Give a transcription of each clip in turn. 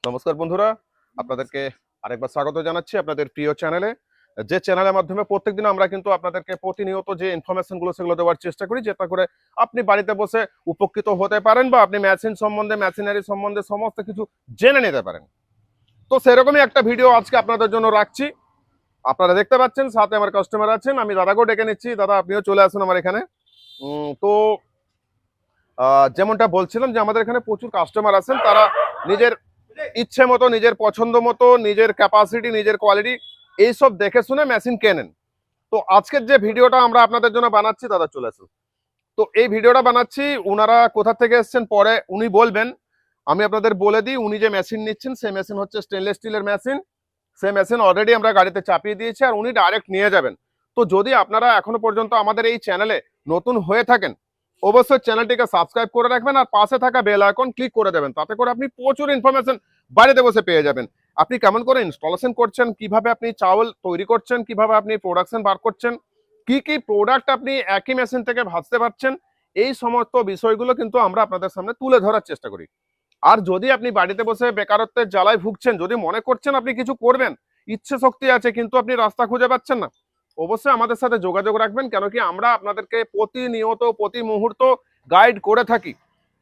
নমস্কার বন্ধুরা, আপনাদেরকে আরেকবার স্বাগত জানাচ্ছি আপনাদের প্রিয় চ্যানেলে। যে চ্যানেলের মাধ্যমে প্রত্যেকদিন আমরা কিন্তু আপনাদেরকে প্রতিনিয়ত যে ইনফরমেশন গুলো সেগুলো দেওয়ার চেষ্টা করি, যাতে করে আপনি বাড়িতে বসে উপকৃত হতে পারেন বা আপনি মেশিন সম্বন্ধে, মেশিনারি সম্বন্ধে সমস্ত কিছু জেনে নিতে পারেন। তো সেরকমই একটা ভিডিও আজকে আপনাদের জন্য রাখছি। আপনারা দেখতে পাচ্ছেন সাথে আমার কাস্টমার আছেন, আমি দাদাকেও ডেকে নিচ্ছি। দাদা, আপনিও চলে আসুন আমার এখানে। তো যেমনটা বলছিলাম যে আমাদের এখানে প্রচুর কাস্টমার আছেন, তারা নিজের ইচ্ছে মতো, নিজের পছন্দ মতো, নিজের ক্যাপাসিটি, নিজের কোয়ালিটি এইসব দেখে শুনে মেশিন কেনেন। তো আজকের যে ভিডিওটা আমরা আপনাদের জন্য বানাচ্ছি, দাদা চলে আসুন। তো এই ভিডিওটা বানাচ্ছি, উনারা কোথা থেকে এসছেন পরে উনি বলবেন। আমি আপনাদের বলে দিই, উনি যে মেশিন নিচ্ছেন সেই মেশিন হচ্ছে স্টেনলেস স্টিলের মেশিন। সেই মেশিন অলরেডি আমরা গাড়িতে চাপিয়ে দিয়েছি আর উনি ডাইরেক্ট নিয়ে যাবেন। তো যদি আপনারা এখনো পর্যন্ত আমাদের এই চ্যানেলে নতুন হয়ে থাকেন, অবশ্যই চ্যানেলটিকে সাবস্ক্রাইব করে রাখবেন আর পাশে থাকা বেল আইকন ক্লিক করে দেবেন। তাতে করে আপনি প্রচুর ইনফরমেশন বাড়িতে বসে পেয়ে যাবেন। আপনি কেমন করে ইনস্টলেশন করছেন, কিভাবে আপনি চাউল তৈরি করছেন, কিভাবে আপনি প্রোডাকশন বার করছেন, কি কি প্রোডাক্ট আপনি একই মেশিন থেকে ভাজতে পারছেন, এই সমস্ত বিষয়গুলো কিন্তু আমরা আপনাদের সামনে তুলে ধরার চেষ্টা করি। আর যদি আপনি বাড়িতে বসে বেকারত্বের জ্বালায় ভুগছেন, যদি মনে করছেন আপনি কিছু করবেন, ইচ্ছে শক্তি আছে কিন্তু আপনি রাস্তা খুঁজে পাচ্ছেন না, অবশ্যই আমাদের সাথে যোগাযোগ রাখবেন। কেন কি আমরা আপনাদেরকে প্রতিনিয়ত প্রতি মুহূর্ত গাইড করে থাকি,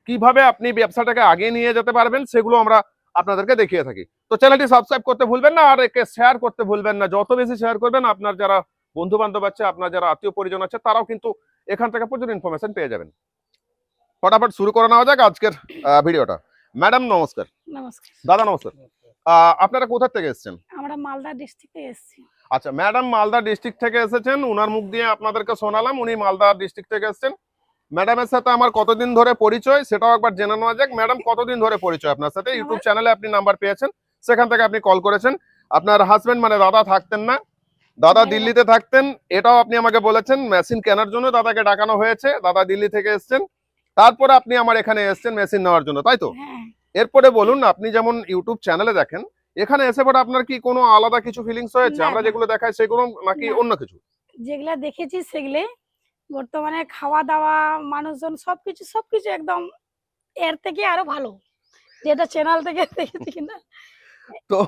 কিভাবে আপনি ব্যবসাটাকে আগিয়ে নিয়ে যেতে পারবেন সেগুলো আমরা আপনাদেরকে দেখিয়ে থাকি। তো চ্যানেলটি সাবস্ক্রাইব করতে ভুলবেন না আর একে শেয়ার করতে ভুলবেন না। যত বেশি শেয়ার করবেন, আপনার যারা বন্ধু বান্ধব আছে, আপনার যারা আত্মীয় পরিজন আছে, তারাও কিন্তু এখান থেকে প্রচুর ইনফরমেশন পেয়ে যাবেন। ফটাফট শুরু করে নেওয়া যাক আজকের ভিডিওটা। ম্যাডাম নমস্কার। নমস্কার দাদা নমস্কার। আপনারা কোথা থেকে এসেছেন? আমরা মালদা ডিস্ট্রিক্ট থেকে এসেছি। আচ্ছা, ম্যাডাম মালদা ডিস্ট্রিক্ট থেকে এসেছেন, উনার মুখ দিয়ে আপনাদেরকে শোনালাম উনি মালদা ডিস্ট্রিক্ট থেকে এসেছেন। ম্যাডামের সাথে আমার কতদিন ধরে পরিচয় সেটাও একবার জেনে নেওয়া যাক। ম্যাডাম, কতদিন ধরে পরিচয় আপনার সাথে? ইউটিউব চ্যানেলে আপনি নাম্বার পেয়েছেন, সেখান থেকে আপনি কল করেছেন। আপনার হাজবেন্ড মানে দাদা থাকতেন না, দাদা দিল্লিতে থাকতেন, এটাও আপনি আমাকে বলেছেন। মেশিন কেনার জন্য দাদাকে ডাকানো হয়েছে, দাদা দিল্লি থেকে এসেছেন, তারপরে আপনি আমার এখানে এসেছেন মেশিন নেওয়ার জন্য, তাই তো? হ্যাঁ, এরপরে বলুন, আপনি যেমন ইউটিউব চ্যানেলে দেখেন, এখানে এসে পরে আপনার কি কোনো আলাদা কিছু ফিলিংস হয়েছে? না, আমরা না। যেগুলো দেখাই সেগুলো নাকি না। অন্য কিছু? যেগুলা দেখেছি সেগুলো বর্তমানে খাওয়া দাওয়া, মানুষজন সবকিছু একদম এর থেকে আরো ভালো, যেটা চ্যানেল থেকে দেখেছি কিনা। তো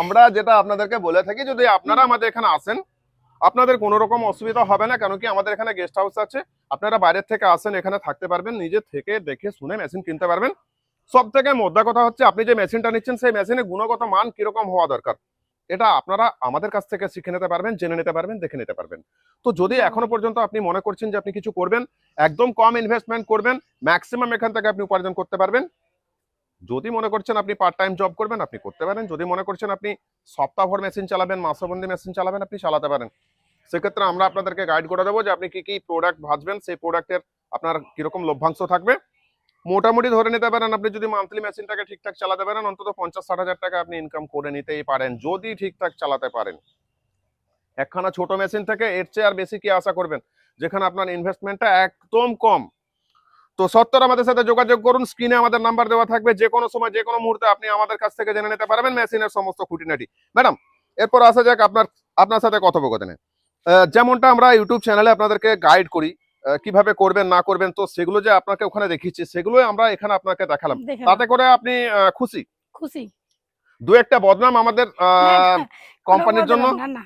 আমরা যেটা আপনাদেরকে বলে থাকি, যদি আপনারা আমাদের এখানে আসেন, আপনাদের কোনো রকম অসুবিধা হবে না। কেন কি আমাদের এখানে গেস্ট হাউস আছে, আপনারা বাইরের থেকে আসেন, এখানে থাকতে পারবেন, নিজে থেকে দেখে শুনে মেশিন কিনতে পারবেন। সব থেকে মোদ্দা কথা হচ্ছে, আপনি যে মেশিনটা নিচ্ছেন সেই মেশিনের গুণগত মান কিরকম হওয়া দরকার, এটা আপনারা আমাদের কাছ থেকে শিখে নিতে পারবেন, জেনে নিতে পারবেন, দেখে নিতে পারবেন। তো যদি এখনো পর্যন্ত আপনি মনে করছেন যে আপনি কিছু করবেন, একদম কম ইনভেস্টমেন্ট করবেন, ম্যাক্সিমাম এখান থেকে আপনি উপার্জন করতে পারবেন। যদি মনে করছেন আপনি পার্ট টাইম জব করবেন, আপনি করতে পারেন। যদি মনে করছেন আপনি সপ্তাহভর মেশিন চালাবেন, মাসবন্দি মেশিন চালাবেন, আপনি চালাতে পারেন। সেক্ষেত্রে আমরা আপনাদেরকে গাইড করে দেবো যে আপনি কি কি প্রোডাক্ট ভাজবেন, সেই প্রোডাক্টের আপনার কিরকম লভ্যাংশ থাকবে। মোটামুটি ধরে নিতে পারেন, আপনি যদি মান্থলি মেশিনটাকে ঠিকঠাক চালাতে পারেন, অন্তত 50-60 হাজার টাকা আপনি ইনকাম করে নিতেই পারেন, যদি ঠিকঠাক চালাতে পারেন। একখানা ছোট মেশিন থেকে এর চেয়ে আর বেশি কি আশা করবেন, যেখানে আপনার ইনভেস্টমেন্টটা একদম কম। তো সত্তর আমাদের সাথে যোগাযোগ করুন, স্ক্রিনে আমাদের নাম্বার দেওয়া থাকবে। যে কোনো সময়, যে কোনো মুহূর্তে আপনি আমাদের কাছ থেকে জেনে নিতে পারবেন মেশিনের সমস্ত খুঁটিনাটি। ম্যাডাম, এরপর আসা যাক আপনার সাথে কথোপকথনে। যেমনটা আমরা ইউটিউব চ্যানেলে আপনাদেরকে গাইড করি, কিভাবে করবেন না করবেন, তো সেগুলো যে আপনাকে ওখানে দেখিয়েছি, সেগুলোই আমরা এখানে আপনাকে দেখালাম। তাতে করে আপনি খুশি? খুশি। দু একটা বদনাম আমাদের কোম্পানির জন্য? না, না।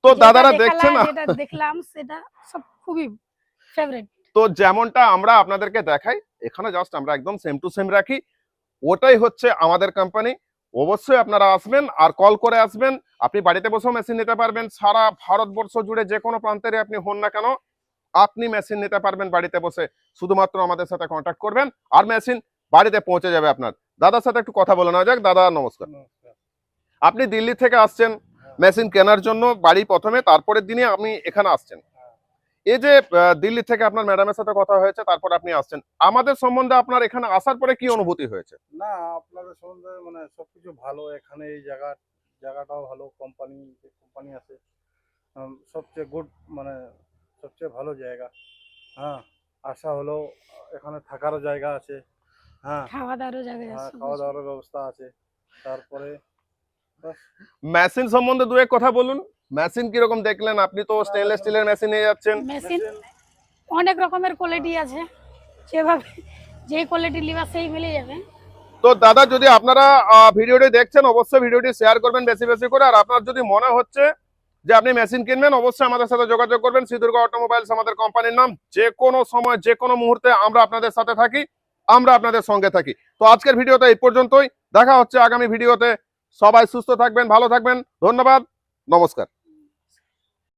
তো দাদারা দেখছে না, যেটা দেখলাম সেটা সব খুবই ফেভারিট। তো যেমনটা আমরা আপনাদেরকে দেখাই, এখানে জাস্ট আমরা একদম সেম টু সেম রাখি। ওটাই হচ্ছে আমাদের কোম্পানি। অবশ্যই আপনারা আসবেন আর কল করে আসবেন। আপনি বাড়িতে বসেও মেশিন নিতে পারবেন। সারা ভারতবর্ষ জুড়ে যে কোনো প্রান্তে আপনি হন না কেন, আপনি মেশিন নিতে পারবেন বাড়িতে বসে। শুধুমাত্র আমাদের সাথে কন্ট্যাক্ট করবেন আর মেশিন বাড়িতে পৌঁছে যাবে আপনার। দাদার সাথে একটু কথা বলে নেওয়া যাক। দাদা নমস্কার। আপনি দিল্লি থেকে আসছেন মেশিন কেনার জন্য, বাড়ি প্রথমে, তারপরের দিনে আপনি এখানে আসছেন। এই যে দিল্লি থেকে আপনার ম্যাডামের সাথে কথা হয়েছে, তারপর আপনি আসছেন, আমাদের সম্বন্ধে আপনার এখানে আসার পরে কি অনুভূতি হয়েছে? না, আপনাদের সম্বন্ধে মানে সবকিছু ভালো। এখানে এই জায়গাটাও ভালো। কোম্পানি আছে, সবচেয়ে গুড, মানে সবচেয়ে ভালো জায়গা। হ্যাঁ, আশা হলো এখানে থাকারও জায়গা আছে। হ্যাঁ, খাওয়া দাওয়ারও জায়গা আছে, খাওয়া দাওয়ার ব্যবস্থা আছে। তারপরে মেশিন সম্বন্ধে দু এক কথা বলুন। মেশিন কিরকম দেখলেন? আপনি তো স্টেনলেস স্টিলের মেশিন নিয়ে যাচ্ছেন। মেশিন অনেক রকমের কোয়ালিটি আছে, যেভাবে যে কোয়ালিটি লিবা সেই মিলে যাবে। তো দাদা, যদি আপনারা ভিডিওটি দেখছেন অবশ্যই ভিডিওটি শেয়ার করবেন বেশি বেশি করে। আর আপনার যদি মনে হচ্ছে যে আপনি মেশিন কিনবেন, অবশ্যই আমাদের সাথে যোগাযোগ করবেন। শ্রীদুর্গা অটোমোবাইলস আমাদের কোম্পানির নাম। যে কোনো সময় যে কোনো মুহূর্তে আমরা আপনাদের সাথে থাকি, আমরা আপনাদের সঙ্গে থাকি। তো আজকের ভিডিওটা এই পর্যন্তই, দেখা হচ্ছে আগামী ভিডিওতে। সবাই সুস্থ থাকবেন, ভালো থাকবেন, ধন্যবাদ, নমস্কার।